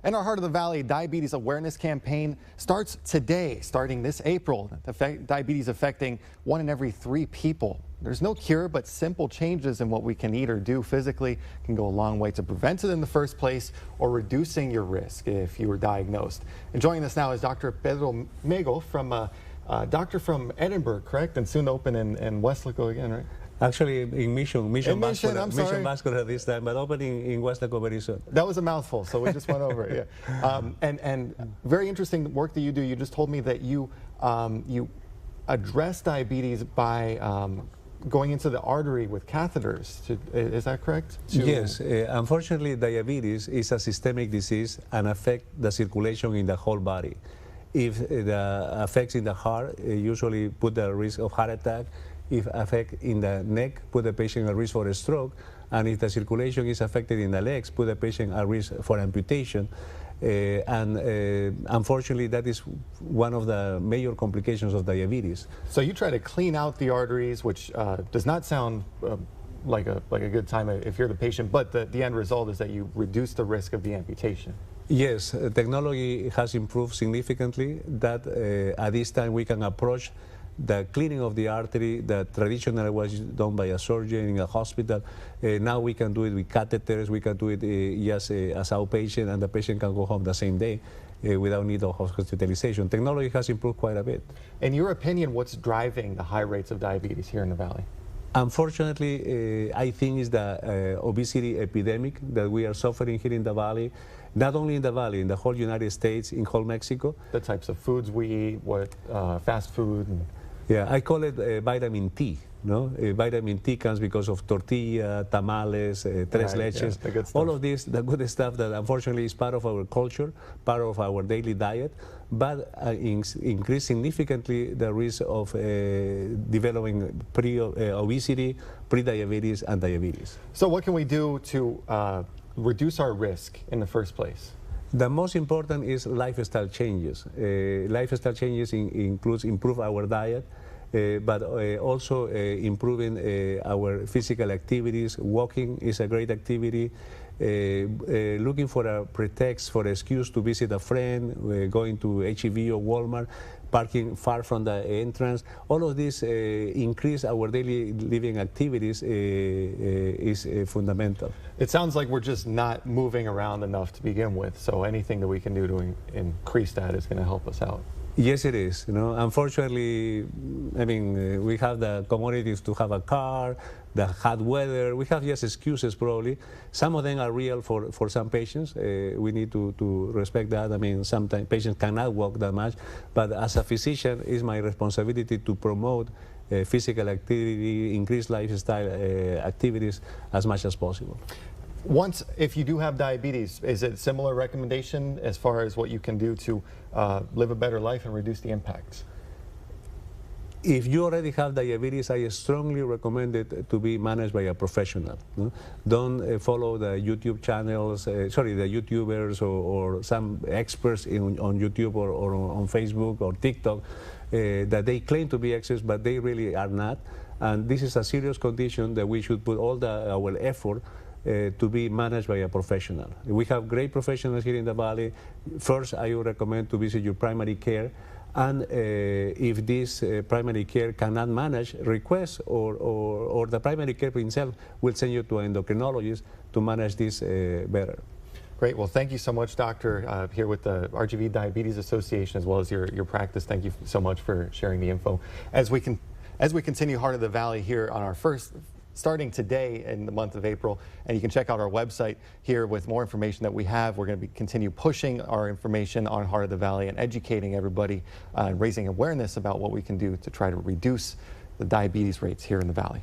And our Heart of the Valley Diabetes Awareness Campaign starts today, starting this April. Diabetes affecting 1 in every 3 people. There's no cure, but simple changes in what we can eat or do physically can go a long way to prevent it in the first place or reducing your risk if you were diagnosed. And joining us now is Dr. Pedro Mego, doctor from Edinburgh, correct? And soon to open in Westlaco again, right? Actually, in Mission Vascular this time, but opening in Westlaco very soon. That was a mouthful, so we just went over it. Yeah. And very interesting work that you do. You just told me that you address diabetes by going into the artery with catheters. Is that correct? Yes. Unfortunately, diabetes is a systemic disease and affects the circulation in the whole body. If the effects in the heart usually put the risk of heart attack. If affect in the neck, put the patient at risk for a stroke, and if the circulation is affected in the legs, put the patient at risk for amputation. Unfortunately, that is one of the major complications of diabetes. So you try to clean out the arteries, which does not sound like a good time if you're the patient, but the end result is that you reduce the risk of the amputation. Yes, technology has improved significantly. That at this time we can approach the cleaning of the artery that traditionally was done by a surgeon in a hospital. Now we can do it with catheters, we can do it just as outpatient, and the patient can go home the same day without need of hospitalization. Technology has improved quite a bit. In your opinion, what's driving the high rates of diabetes here in the Valley? Unfortunately, I think it's the obesity epidemic that we are suffering here in the Valley. Not only in the Valley, in the whole United States, in whole Mexico. The types of foods we eat, fast food. Yeah, I call it vitamin T. No, vitamin T comes because of tortilla, tamales, tres leches, yeah, all of this, the good stuff that unfortunately is part of our culture, part of our daily diet, but increase significantly the risk of developing obesity, pre-diabetes, and diabetes. So what can we do to reduce our risk in the first place? The most important is lifestyle changes. Lifestyle changes includes improve our diet, but also improving our physical activities. Walking is a great activity. Looking for a pretext, for an excuse to visit a friend, going to HEV or Walmart, parking far from the entrance. All of this increase our daily living activities is fundamental. It sounds like we're just not moving around enough to begin with, so anything that we can do to increase that is going to help us out. Yes, it is. You know, unfortunately, I mean, we have the commodities to have a car, the hot weather. We have just excuses probably. Some of them are real for some patients. We need to respect that. I mean, sometimes patients cannot walk that much, but as a physician, it's my responsibility to promote physical activity, increase lifestyle activities as much as possible. If you do have diabetes, is it a similar recommendation as far as what you can do to live a better life and reduce the impacts? If you already have diabetes, I strongly recommend it to be managed by a professional. No? Don't follow the YouTube channels, the YouTubers or some experts on YouTube or on Facebook or TikTok that they claim to be experts, but they really are not. And this is a serious condition that we should put all our effort to be managed by a professional. We have great professionals here in the Valley. First, I would recommend to visit your primary care, and if this primary care cannot manage, request or the primary care himself will send you to an endocrinologist to manage this better. Great. Well, thank you so much, Doctor, here with the RGV Diabetes Association, as well as your practice. Thank you so much for sharing the info. As we continue Heart of the Valley here on our starting today in the month of April, and you can check out our website here with more information that we have. We're going to continue pushing our information on Heart of the Valley and educating everybody and raising awareness about what we can do to try to reduce the diabetes rates here in the Valley.